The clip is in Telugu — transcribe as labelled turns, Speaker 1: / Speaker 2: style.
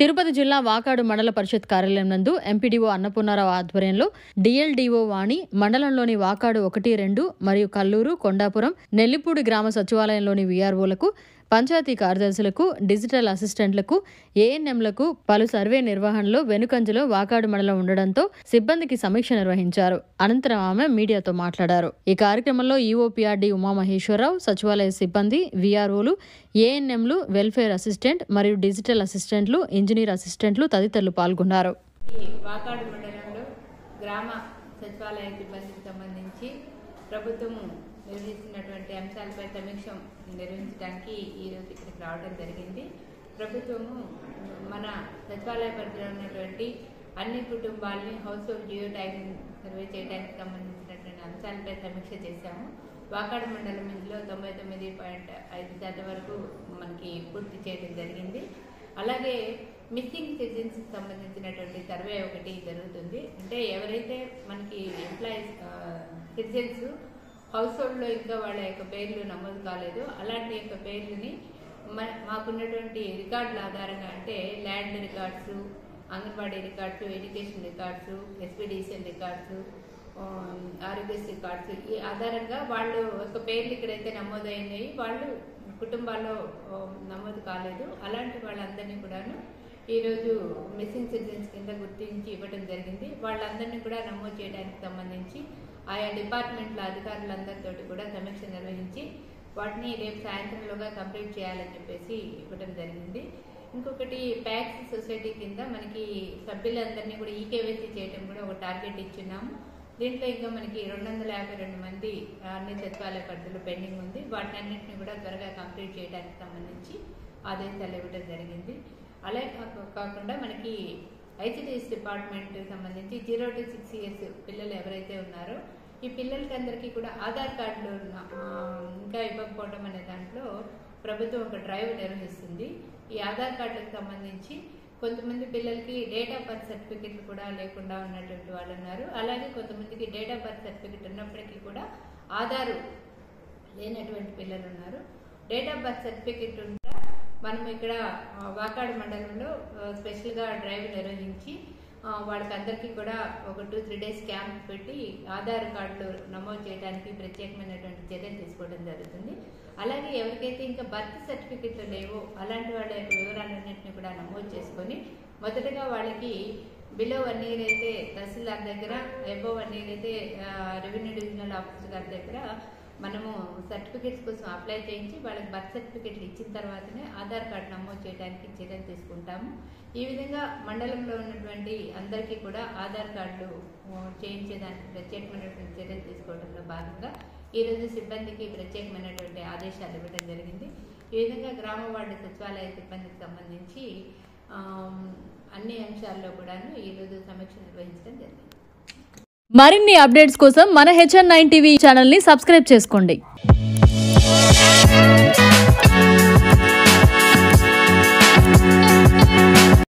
Speaker 1: తిరుపతి జిల్లా వాకాడు మండల పరిషత్ కార్యాలయం నందు ఎంపీడీఓ అన్నపూర్ణారావు ఆధ్వర్యంలో డిఎల్డీఓ వాణి మండలంలోని వాకాడు 1, 2 మరియు కల్లూరు, కొండాపురం, నెల్లిపూడి గ్రామ సచివాలయంలోని వీఆర్ఓలకు, పంచాయతీ కార్యదర్శులకు, డిజిటల్ అసిస్టెంట్లకు, ఏఎన్ఎంలకు పలు సర్వే నిర్వహణలో వెనుకంజలో వాకాడు మండలం ఉండడంతో సిబ్బందికి సమీక్ష నిర్వహించారు. అనంతరం ఆమె మీడియాతో మాట్లాడారు. ఈ కార్యక్రమంలో ఈఓపీఆర్డీ ఉమామహేశ్వరరావు, సచివాలయ సిబ్బంది, వీఆర్ఓలు, ఏఎన్ఎంలు, వెల్ఫేర్ అసిస్టెంట్ మరియు డిజిటల్ అసిస్టెంట్లు, ఇంజనీర్ అసిస్టెంట్లు తదితరులు పాల్గొన్నారు.
Speaker 2: వాకాడు మండలంలో గ్రామ సచివాలయ సిబ్బందికి సంబంధించి ప్రభుత్వం నిర్వహిస్తున్నటువంటి అంశాలపై సమీక్ష నిర్వహించడానికి ఈరోజు ఇక్కడికి రావడం జరిగింది. ప్రభుత్వము మన సచివాలయ పరిధిలో ఉన్నటువంటి అన్ని కుటుంబాలని house hold geo tagging survey చేయడానికి సంబంధించినటువంటి అంశాలపై సమీక్ష చేశాము. వాకాడు మండలం ఇందులో 99.5% వరకు మనకి పూర్తి చేయడం జరిగింది. అలాగే మిస్సింగ్ సిటిజన్స్కి సంబంధించినటువంటి సర్వే ఒకటి జరుగుతుంది. అంటే ఎవరైతే మనకి ఎంప్లాయీస్ సిటిజన్స్ హౌస్ హోల్డ్లో ఇంకా వాళ్ళ యొక్క పేర్లు నమోదు కాలేదు, అలాంటి యొక్క పేర్లని మాకున్నటువంటి రికార్డుల ఆధారంగా, అంటే land records, anganwadi records, education records, SPDCL records, Aarogyasri records, ఈ ఆధారంగా వాళ్ళు యొక్క పేర్లు ఇక్కడైతే నమోదైనాయి, వాళ్ళు కుటుంబాల్లో నమోదు కాలేదు, అలాంటి వాళ్ళందరినీ కూడాను ఈరోజు మిస్సింగ్ సిటిజన్స్ కింద గుర్తించి ఇవ్వడం జరిగింది. వాళ్ళందరినీ కూడా నమోదు చేయడానికి సంబంధించి ఆయా డిపార్ట్మెంట్ల అధికారులందరితో కూడా సమీక్ష నిర్వహించి వాటిని రేపు సాయంత్రంలోగా కంప్లీట్ చేయాలని చెప్పేసి ఇవ్వడం జరిగింది. ఇంకొకటి ప్యాక్స్ సొసైటీ కింద మనకి సభ్యులందరినీ కూడా ఈకేవైసీ చేయడం కూడా ఒక టార్గెట్ ఇచ్చున్నాము. దీంట్లో ఇంకా మనకి 252 మంది అన్ని సచివాలయ పరిధిలో పెండింగ్ ఉంది. వాటిని అన్నింటినీ కూడా త్వరగా కంప్లీట్ చేయడానికి సంబంధించి ఆదేశాలు ఇవ్వడం జరిగింది. అలాగే కాకుండా మనకి ఐసిడిఎస్ డిపార్ట్మెంట్ సంబంధించి 0 to 6 years పిల్లలు ఎవరైతే ఉన్నారో ఈ పిల్లలకి అందరికీ కూడా ఆధార్ కార్డులు ఇంకా ఇవ్వకపోవడం అనే దాంట్లో ప్రభుత్వం ఒక డ్రైవ్ నిర్వహిస్తుంది. ఈ ఆధార్ కార్డులకు సంబంధించి కొంతమంది పిల్లలకి డేట్ ఆఫ్ బర్త్ సర్టిఫికెట్లు కూడా లేకుండా ఉన్నటువంటి వాళ్ళు ఉన్నారు. అలాగే కొంతమందికి డేట్ ఆఫ్ బర్త్ సర్టిఫికెట్ ఉన్నప్పటికీ కూడా ఆధారు లేనటువంటి పిల్లలు ఉన్నారు. డేట్ ఆఫ్ బర్త్ సర్టిఫికెట్ ఉంటే మనం ఇక్కడ వాకాడు మండలంలో స్పెషల్గా డ్రైవ్ నిర్వహించి వాళ్ళకందరికీ కూడా ఒక 2-3 days క్యాంప్ పెట్టి ఆధార్ కార్డులు నమోదు చేయడానికి ప్రత్యేకమైనటువంటి చర్యలు తీసుకోవడం జరుగుతుంది. అలాగే ఎవరికైతే ఇంకా బర్త్ సర్టిఫికెట్లు లేవో అలాంటి వాళ్ళ యొక్క వివరాలన్నింటినీ కూడా నమోదు చేసుకొని మొదటగా వాళ్ళకి బిలో 1 year అయితే తహసీల్దార్ దగ్గర, అబోవ్ 1 year అయితే రెవెన్యూ డివిజనల్ ఆఫీసర్ గారి దగ్గర మనము సర్టిఫికెట్స్ కోసం అప్లై చేయించి వాళ్ళకి బర్త్ సర్టిఫికెట్లు ఇచ్చిన తర్వాతనే ఆధార్ కార్డు నమోదు చేయడానికి చర్యలు తీసుకుంటాము. ఈ విధంగా మండలంలో ఉన్నటువంటి అందరికీ కూడా ఆధార్ కార్డులు చేయించేదానికి ప్రత్యేకమైనటువంటి చర్యలు తీసుకోవడంలో భాగంగా ఈరోజు సిబ్బందికి ప్రత్యేకమైనటువంటి ఆదేశాలు ఇవ్వడం జరిగింది. ఈ విధంగా గ్రామ వార్డు సచివాలయ సిబ్బందికి సంబంధించి అన్ని అంశాల్లో కూడాను ఈరోజు సమీక్ష నిర్వహించడం జరిగింది.
Speaker 1: మరిన్ని అప్డేట్స్ కోసం మన HN9 టీవీ ఛానల్ని సబ్స్క్రైబ్ చేసుకోండి.